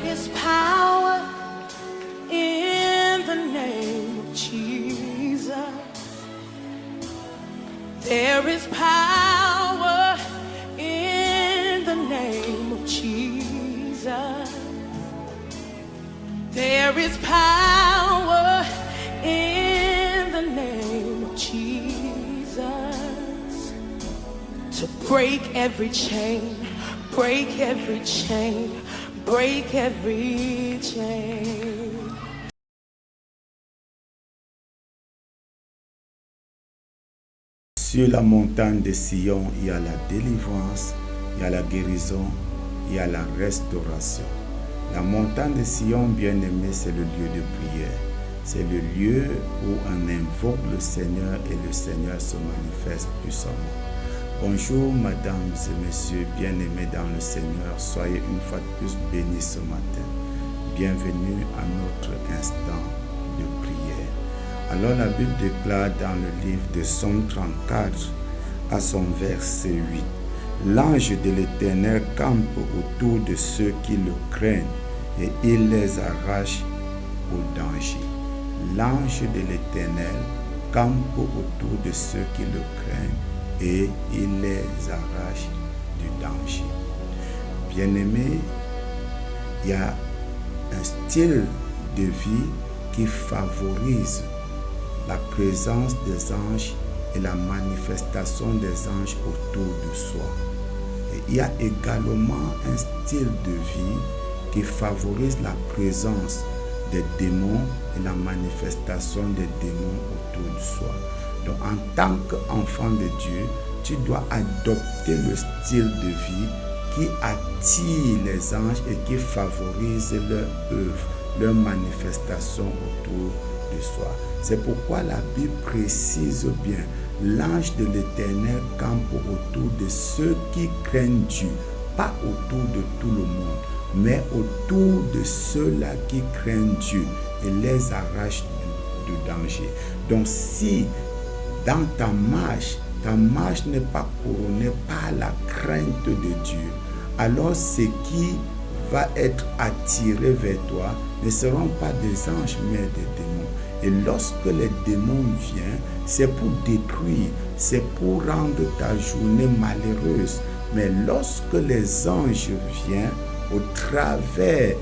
is power in the name of Jesus. There is power in the name of Jesus. There is power in the name of Jesus to break every chain, break every chain, break every chain. Sur la montagne de Sion, il y a la délivrance, il y a la guérison, il y a la restauration. La montagne de Sion, bien-aimé, c'est le lieu de prière. C'est le lieu où on invoque le Seigneur et le Seigneur se manifeste puissamment. Bonjour, mesdames et messieurs, bien-aimés dans le Seigneur. Soyez une fois de plus bénis ce matin. Bienvenue à notre instant de prière. Alors la Bible déclare dans le livre de Psaume 34 à son verset 8. L'ange de l'Éternel campe autour de ceux qui le craignent et il les arrache au danger. L'ange de l'Éternel campe autour de ceux qui le craignent et il les arrache du danger. Bien-aimé, il y a un style de vie qui favorise la présence des anges et la manifestation des anges autour de soi. Et il y a également un style de vie qui favorise la présence des démons et la manifestation des démons autour de soi. Donc en tant qu'enfant de Dieu, tu dois adopter le style de vie qui attire les anges et qui favorise leur œuvre, leur manifestation autour de soi. C'est pourquoi la Bible précise bien, l'ange de l'Éternel campe autour de ceux qui craignent Dieu, pas autour de tout le monde, mais autour de ceux-là qui craignent Dieu et les arrache du danger. Donc si dans ta marche n'est pas couronnée par la crainte de Dieu, alors ce qui va être attiré vers toi ne seront pas des anges mais des démons. Et lorsque les démons viennent, c'est pour détruire, c'est pour rendre ta journée malheureuse. Mais lorsque les anges viennent au travers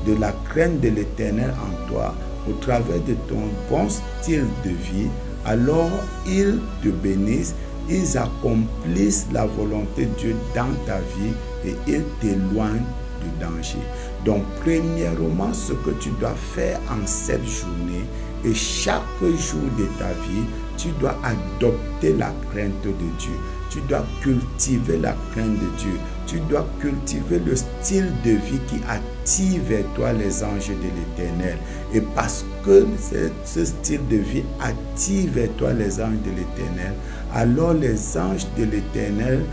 de la crainte de l'Éternel en toi, au travers de ton bon style de vie, alors ils te bénissent, ils accomplissent la volonté de Dieu dans ta vie et ils t'éloignent du danger. Donc premièrement, ce que tu dois faire en cette journée et chaque jour de ta vie, tu dois adopter la crainte de Dieu. Tu dois cultiver la crainte de Dieu. Tu dois cultiver le style de vie qui attire vers toi les anges de l'Éternel. Et parce que ce style de vie attire vers toi les anges de l'Éternel, alors les anges de l'Éternel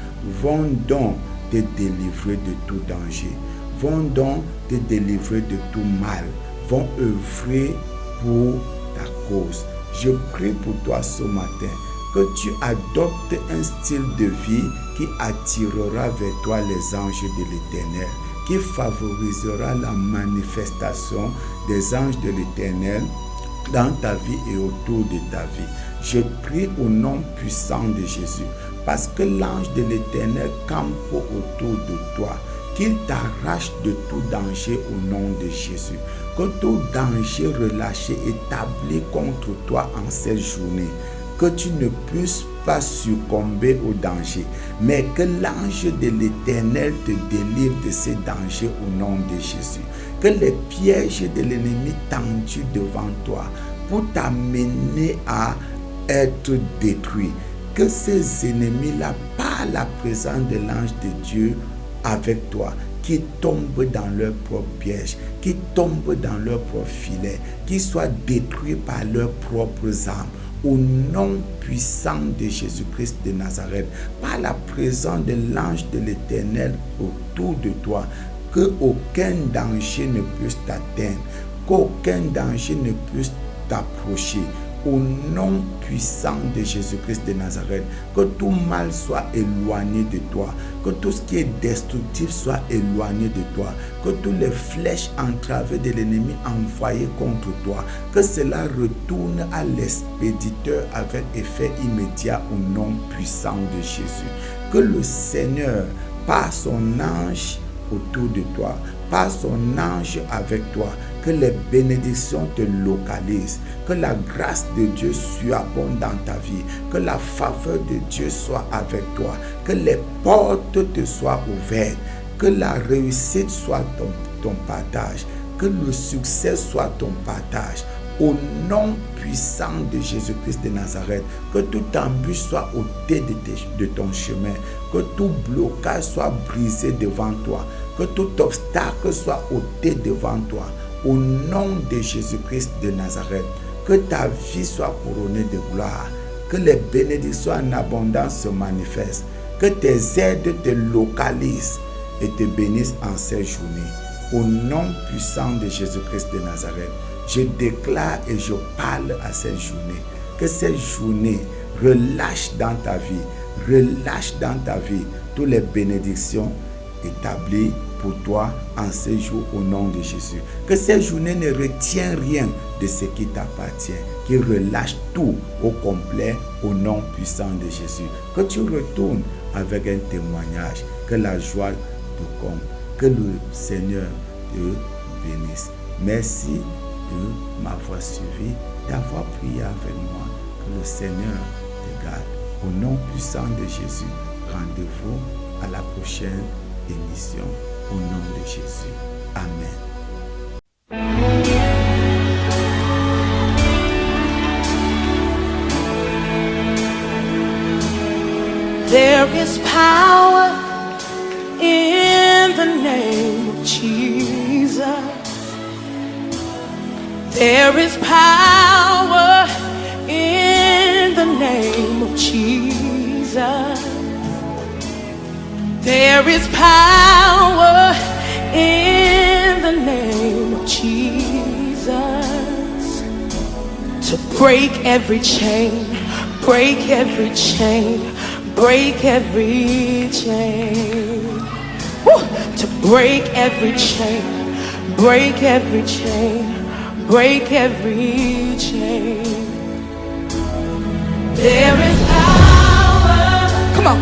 vont donc te délivrer de tout danger, vont donc te délivrer de tout mal, vont œuvrer pour ta cause. Je prie pour toi ce matin que tu adoptes un style de vie qui attirera vers toi les anges de l'Éternel, qui favorisera la manifestation des anges de l'Éternel dans ta vie et autour de ta vie. Je prie au nom puissant de Jésus, parce que l'ange de l'Éternel campe autour de toi, qu'il t'arrache de tout danger au nom de Jésus. Que tout danger relâché établi contre toi en cette journée, que tu ne puisses pas succomber au danger, mais que l'ange de l'Éternel te délivre de ces dangers au nom de Jésus. Que les pièges de l'ennemi tendus devant toi pour t'amener à être détruit, que ces ennemis-là, par la présence de l'ange de Dieu avec toi, qui tombent dans leur propre piège, qui tombent dans leur propre filet, qui soient détruits par leurs propres armes. Au nom puissant de Jésus-Christ de Nazareth, par la présence de l'ange de l'Éternel autour de toi, que aucun danger ne puisse t'atteindre, qu'aucun danger ne puisse t'approcher, au nom puissant de Jésus-Christ de Nazareth. Que tout mal soit éloigné de toi. Que tout ce qui est destructif soit éloigné de toi. Que toutes les flèches entravées de l'ennemi envoyées contre toi, que cela retourne à l'expéditeur avec effet immédiat au nom puissant de Jésus. Que le Seigneur, par son ange autour de toi, par son ange avec toi, que les bénédictions te localisent, que la grâce de Dieu surabonde dans ta vie, que la faveur de Dieu soit avec toi, que les portes te soient ouvertes, que la réussite soit ton partage, que le succès soit ton partage. Au nom puissant de Jésus-Christ de Nazareth, que toute embûche soit ôtée de ton chemin, que tout blocage soit brisé devant toi, que tout obstacle soit ôté devant toi. Au nom de Jésus-Christ de Nazareth, que ta vie soit couronnée de gloire, que les bénédictions en abondance se manifestent, que tes aides te localisent et te bénissent en cette journée. Au nom puissant de Jésus-Christ de Nazareth, je déclare et je parle à cette journée. Que cette journée relâche dans ta vie toutes les bénédictions établies pour toi en ce jour au nom de Jésus. Que cette journée ne retient rien de ce qui t'appartient, qu'il relâche tout au complet au nom puissant de Jésus. Que tu retournes avec un témoignage, que la joie te comble, que le Seigneur te bénisse. Merci de m'avoir suivi, d'avoir prié avec moi. Que le Seigneur te garde. Au nom puissant de Jésus, rendez-vous à la prochaine émission. Au nom de Jésus. Amen. There is power in the name of Jesus. There is power in the name of Jesus. There is power in the name of Jesus to break every chain, break every chain, break every chain. Woo! To break every chain, break every chain, break every chain. There is power. Come on.